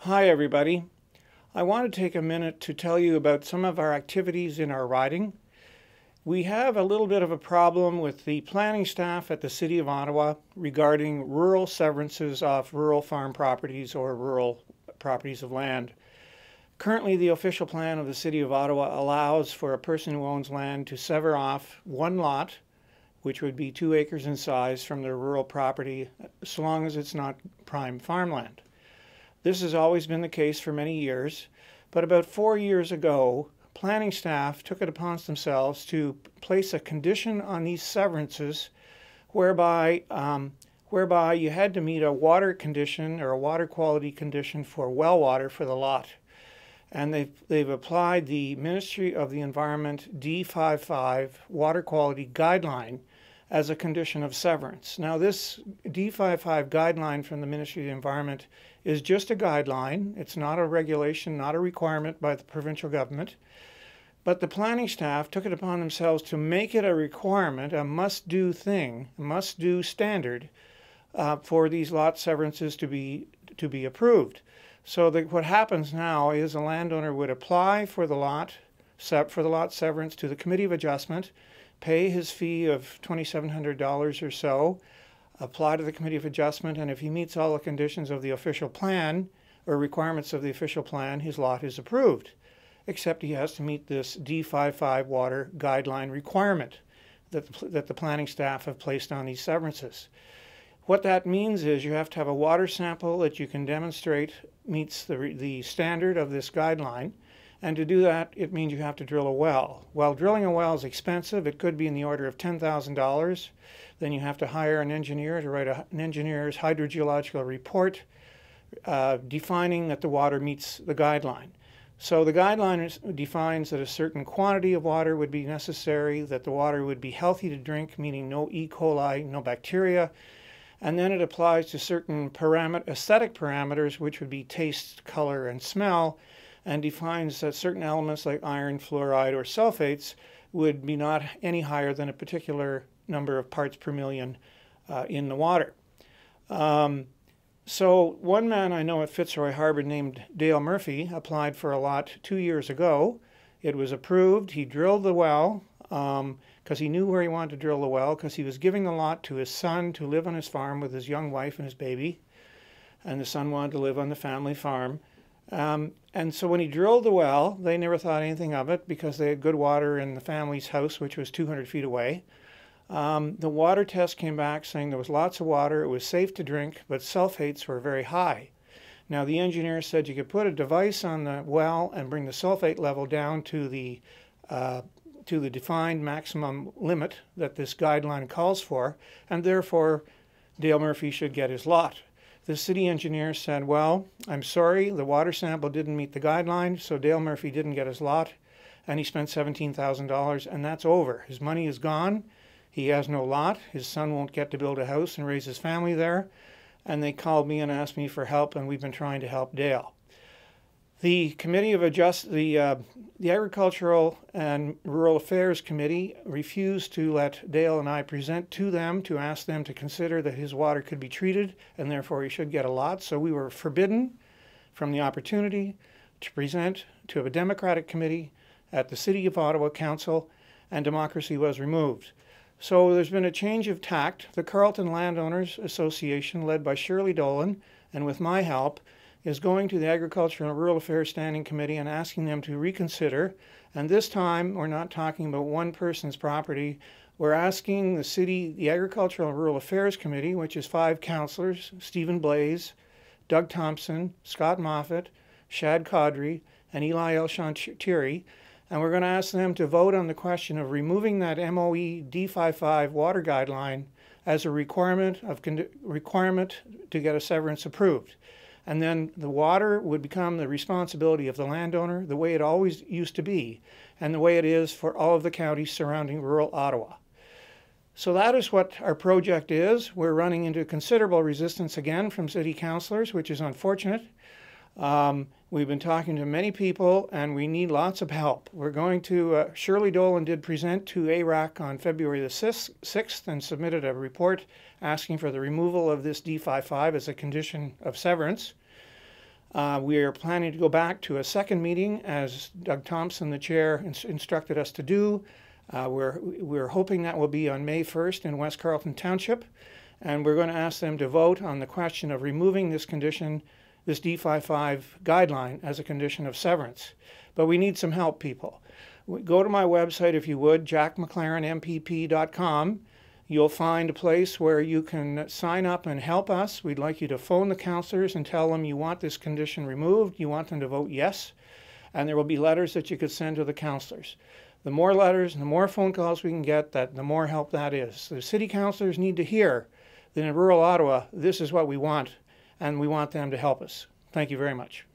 Hi everybody. I want to take a minute to tell you about some of our activities in our riding. We have a little bit of a problem with the planning staff at the City of Ottawa regarding rural severances off rural farm properties or rural properties of land. Currently, the official plan of the City of Ottawa allows for a person who owns land to sever off one lot, which would be 2 acres in size, from their rural property, so long as it's not prime farmland. This has always been the case for many years, but about 4 years ago, planning staff took it upon themselves to place a condition on these severances whereby you had to meet a water condition or a water quality condition for well water for the lot. And they've applied the Ministry of the Environment D55 water quality guideline as a condition of severance. Now, this D55 guideline from the Ministry of the Environment is just a guideline. It's not a regulation, not a requirement by the provincial government. But the planning staff took it upon themselves to make it a requirement, a must-do thing, a must-do standard for these lot severances to be approved. So what happens now is a landowner would apply for the lot severance to the Committee of Adjustment, pay his fee of $2,700 or so, apply to the Committee of Adjustment, and if he meets all the conditions of the official plan or requirements of the official plan, his lot is approved, except he has to meet this D55 water guideline requirement that the planning staff have placed on these severances. What that means is you have to have a water sample that you can demonstrate meets the standard of this guideline. And to do that, it means you have to drill a well. While drilling a well is expensive, it could be in the order of $10,000. Then you have to hire an engineer to write an engineer's hydrogeological report defining that the water meets the guideline. So the guideline defines that a certain quantity of water would be necessary, that the water would be healthy to drink, meaning no E. coli, no bacteria, and then it applies to certain aesthetic parameters, which would be taste, color, and smell, and defines that certain elements like iron, fluoride, or sulfates would be not any higher than a particular number of parts per million in the water. So one man I know at Fitzroy Harbor named Dale Murphy applied for a lot 2 years ago. It was approved. He drilled the well because he knew where he wanted to drill the well, because he was giving the lot to his son to live on his farm with his young wife and his baby, and the son wanted to live on the family farm. And so when he drilled the well, they never thought anything of it because they had good water in the family's house, which was 200 feet away. The water test came back saying there was lots of water, it was safe to drink, but sulfates were very high. Now the engineer said you could put a device on the well and bring the sulfate level down to the defined maximum limit that this guideline calls for, and therefore Dale Murphy should get his lot. The city engineer said, well, I'm sorry, the water sample didn't meet the guideline, so Dale Murphy didn't get his lot, and he spent $17,000, and that's over. His money is gone. He has no lot. His son won't get to build a house and raise his family there. And they called me and asked me for help, and we've been trying to help Dale. The Committee of the Agricultural and Rural Affairs Committee refused to let Dale and I present to them to ask them to consider that his water could be treated and therefore he should get a lot. So we were forbidden from the opportunity to present to a Democratic committee at the City of Ottawa Council, and democracy was removed. So there's been a change of tact. The Carleton Landowners Association, led by Shirley Dolan, and with my help, is going to the Agricultural and Rural Affairs Standing Committee and asking them to reconsider. And this time, we're not talking about one person's property. We're asking the Agricultural and Rural Affairs Committee, which is 5 councillors, Stephen Blaze, Doug Thompson, Scott Moffat, Shad Caudry, and Eli El-Shantiri, and we're going to ask them to vote on the question of removing that MOE D55 water guideline as a requirement to get a severance approved. And then the water would become the responsibility of the landowner, the way it always used to be, and the way it is for all of the counties surrounding rural Ottawa. So that is what our project is. We're running into considerable resistance again from city councillors, which is unfortunate. We've been talking to many people, and we need lots of help. We're going to, Shirley Dolan did present to ARAC on February the 6th and submitted a report asking for the removal of this D55 as a condition of severance. We are planning to go back to a second meeting, as Doug Thompson, the chair, instructed us to do. We're hoping that will be on May 1st in West Carleton Township, and we're going to ask them to vote on the question of removing this condition, this D55 guideline, as a condition of severance. But we need some help, people. Go to my website, if you would, jackmaclarenmpp.com. You'll find a place where you can sign up and help us. We'd like you to phone the counselors and tell them you want this condition removed, you want them to vote yes, and there will be letters that you could send to the counselors. The more letters and the more phone calls we can get, the more help that is. The city councilors need to hear that in rural Ottawa, this is what we want, and we want them to help us. Thank you very much.